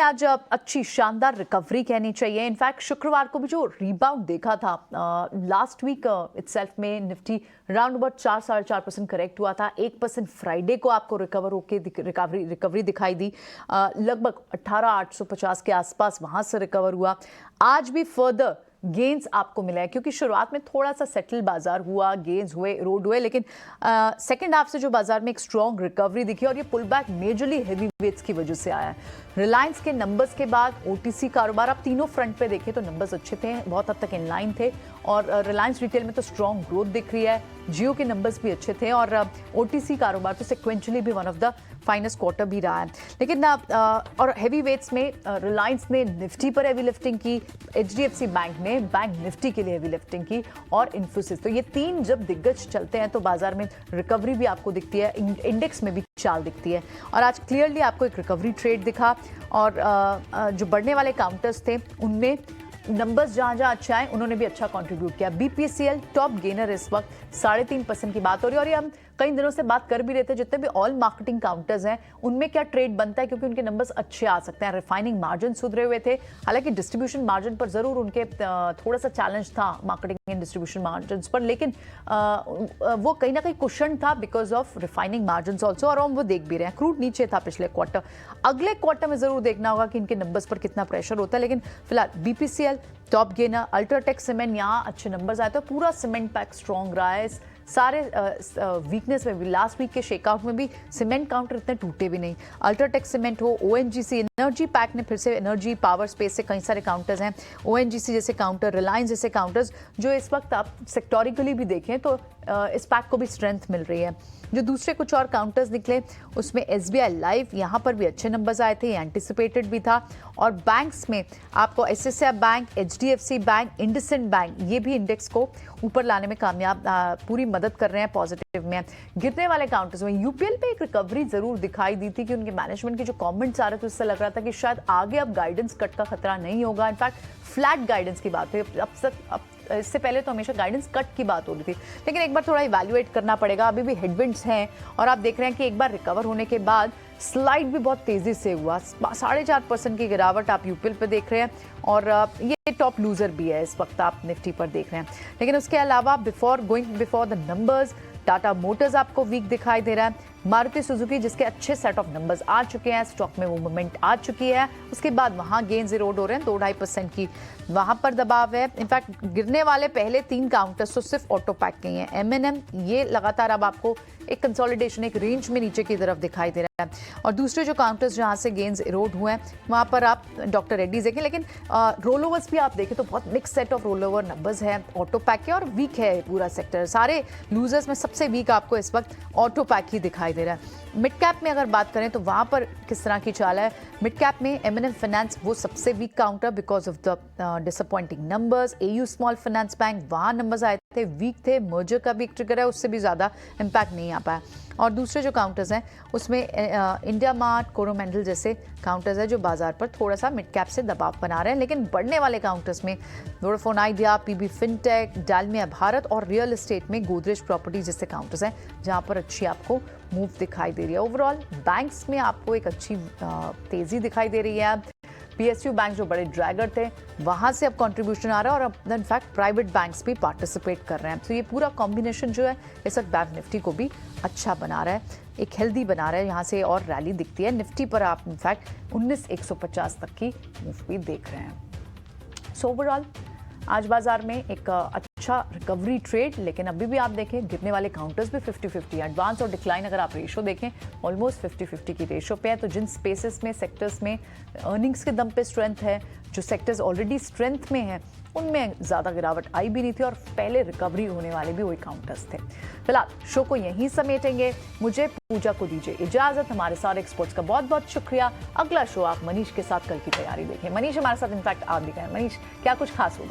में आज अच्छी शानदार रिकवरी कहनी चाहिए। इनफैक्ट शुक्रवार को भी जो रीबाउंड देखा था लास्ट वीक इटसेल्फ में निफ्टी राउंड अबाउट 4-4.5% करेक्ट हुआ था। 1% फ्राइडे को आपको रिकवर होके रिकवरी दिखाई दी। लगभग 18,850 के आसपास वहां से रिकवर हुआ। आज भी फर्दर गेंस आपको मिला है क्योंकि शुरुआत में थोड़ा सा सेटल बाजार हुआ, गेंस हुए, रोड हुए, लेकिन सेकंड हाफ से जो बाजार में एक स्ट्रॉन्ग रिकवरी दिखी और ये pull back majorly heavy weights की वजह से आया है। रिलायंस के नंबर्स के बाद ओटीसी कारोबार आप तीनों फ्रंट पे देखें तो नंबर्स अच्छे थे, बहुत हद तक इनलाइन थे और रिलायंस रिटेल में तो स्ट्रॉन्ग ग्रोथ दिख रही है। जियो के नंबर्स भी अच्छे थे और ओटीसी कारोबार तो सिक्वेंचुअली भी one of the finest quarter भी रहा है। लेकिन और हेवी वेट्स में रिलायंस ने निफ्टी पर हेवी लिफ्टिंग की, एचडीएफसी बैंक ने बैंक निफ्टी के लिए हेवी लिफ्टिंग की और इन्फोसिस। तो ये तीन जब दिग्गज चलते हैं तो बाजार में रिकवरी भी आपको दिखती है, इंडेक्स में भी चाल दिखती है और आज क्लियरली आपको एक रिकवरी ट्रेड दिखा और जो बढ़ने वाले काउंटर्स थे उनमें नंबर्स जहां जहां अच्छे आए उन्होंने भी अच्छा कंट्रीब्यूट किया। बीपीसीएल टॉप गेनर इस वक्त 3.5% की बात हो रही है और ये हम कई दिनों से बात कर भी रहे थे। जितने भी ऑल मार्केटिंग काउंटर्स हैं उनमें क्या ट्रेड बनता है क्योंकि उनके नंबर्स अच्छे आ सकते हैं। रिफाइनिंग मार्जिन सुधरे हुए थे, हालांकि डिस्ट्रीब्यूशन मार्जिन पर जरूर उनके थोड़ा सा चैलेंज था मार्केटिंग एंड डिस्ट्रीब्यूशन मार्जिन पर, लेकिन वो कहीं ना कहीं कुशन था because of refining margin also और हम वो देख भी रहे हैं। क्रूड नीचे था पिछले क्वार्टर, अगले क्वार्टर में जरूर देखना होगा कि इनके नंबर्स पर कितना प्रेशर होता है। लेकिन फिलहाल BPCL top gainer, UltraTech cement, यहाँ अच्छे नंबर्स आए तो पूरा सीमेंट पैक स्ट्रॉन्ग रहा है। सारे वीकनेस में भी लास्ट वीक के शेकआउट में भी सीमेंट काउंटर इतने टूटे भी नहीं। अल्ट्राटेक सीमेंट हो, ओएनजीसी, एनर्जी पैक ने फिर से एनर्जी पावर स्पेस से कई सारे काउंटर्स हैं, ओएनजीसी जैसे काउंटर, रिलायंस जैसे काउंटर्स जो इस वक्त आप सेक्टोरिकली भी देखें तो इस पैक को भी स्ट्रेंथ मिल रही है। जो दूसरे कुछ और काउंटर्स निकले उसमें एसबीआई लाइफ, यहाँ पर भी अच्छे नंबर्स आए थे, एंटिसिपेटेड भी था। और बैंक्स में आपको SSI bank, HDFC bank, IndusInd bank ये भी इंडेक्स को ऊपर लाने में कामयाब पूरी मदद कर रहे हैं पॉजिटिव में। गिरने वाले काउंटर्स में यूपीएल पे एक रिकवरी जरूर दिखाई दी थी कि उनके मैनेजमेंट के जो कमेंट्स आ रहे थे उससे लग रहा था कि शायद आगे अब गाइडेंस कट का खतरा नहीं होगा। इनफैक्ट फ्लैट गाइडेंस की बात हुई। अब इससे पहले तो हमेशा गाइडेंस कट की बात हो रही थी, लेकिन एक बार थोड़ा इवैल्यूएट करना पड़ेगा। अभी भी हेडविंड्स हैं और आप देख रहे हैं कि एक बार रिकवर होने के बाद स्लाइड भी बहुत तेजी से हुआ। 4.5% की गिरावट आप यूपीएल पे देख रहे हैं और ये टॉप लूजर भी है इस वक्त आप निफ्टी पर देख रहे हैं। लेकिन उसके अलावा before the numbers Tata Motors आपको वीक दिखाई दे रहा है। मारुति सुजुकी जिसके अच्छे सेट ऑफ नंबर्स आ चुके हैं, स्टॉक में वो मूवमेंट आ चुकी है, उसके बाद वहां गेंस इरोड हो रहे हैं, 2-2.5% की वहां पर दबाव है। इनफैक्ट गिरने वाले पहले 3 काउंटर्स तो सिर्फ ऑटो पैक के हैं। एमएनएम ये लगातार अब आपको एक कंसोलिडेशन, एक रेंज में नीचे की तरफ दिखाई दे रहा है और दूसरे जो काउंटर्स जहां से गेंस इरोड हुए हैं वहां पर आप डॉक्टर रेड्डीज देखें। लेकिन रोल ओवर्स भी आप देखें तो बहुत mix set of roll over numbers हैं ऑटो पैक के और वीक है पूरा सेक्टर। सारे लूजर्स में सबसे वीक आपको इस वक्त ऑटो पैक ही दिखाई दे रहा है। मिड कैप में अगर बात करें तो वहां पर किस तरह की चाल है। मिड कैप में एमएनएम फाइनेंस वो सबसे weak counter because of the disappointing numbers. AU small finance bank वहां नंबर्स आए थे, वीक थे, मर्जर का भी एक ट्रिगर है, उससे भी ज़्यादा इम्पैक्ट नहीं आ पाया। और दूसरे जो काउंटर्स हैं उसमें इंडिया मार्ट, कोरोमंडल जैसे काउंटर्स हैं जो बाजार पर थोड़ा सा मिड कैप से दबाव बना रहे हैं। लेकिन बढ़ने वाले काउंटर्स में Vodafone Idea, PB Fintech, Dalmia Bharat और रियल एस्टेट में गोदरेज प्रॉपर्टी जैसे काउंटर्स हैं जहां पर अच्छी आपको मूव दिखाई दे रही है। ओवरऑल बैंक्स में आपको एक अच्छी तेजी दिखाई दे रही है। पीएसयू बैंक जो बड़े ड्रैगर थे वहां से अब कंट्रीब्यूशन आ रहा है और अब इनफैक्ट प्राइवेट बैंक्स भी पार्टिसिपेट कर रहे हैं। तो ये पूरा कॉम्बिनेशन जो है इस वक्त बैंक निफ्टी को भी अच्छा बना रहा है, एक हेल्दी बना रहा है। यहाँ से और रैली दिखती है। निफ्टी पर आप इनफैक्ट 19,150 तक की मूव भी देख रहे हैं। सो ओवरऑल आज बाजार में एक अच्छा रिकवरी ट्रेड, लेकिन अभी भी आप देखें गिरने वाले काउंटर्स भी 50-50, एडवांस और डिक्लाइन अगर आप रेशो देखें ऑलमोस्ट 50-50 की रेशो पे है। तो जिन स्पेसेस में, सेक्टर्स में अर्निंग्स के दम पे स्ट्रेंथ है, जो सेक्टर्स ऑलरेडी स्ट्रेंथ में हैं उनमें ज़्यादा गिरावट आई भी नहीं थी और पहले रिकवरी होने वाले भी वही काउंटर्स थे। फिलहाल शो को यहीं समेटेंगे, मुझे पूजा को दीजिए इजाज़त। हमारे सारे एक्सपर्ट्स का बहुत बहुत शुक्रिया। अगला शो आप मनीष के साथ कल की तैयारी देखें। मनीष हमारे साथ इनफैक्ट आप भी गए। मनीष, क्या कुछ खास होगा?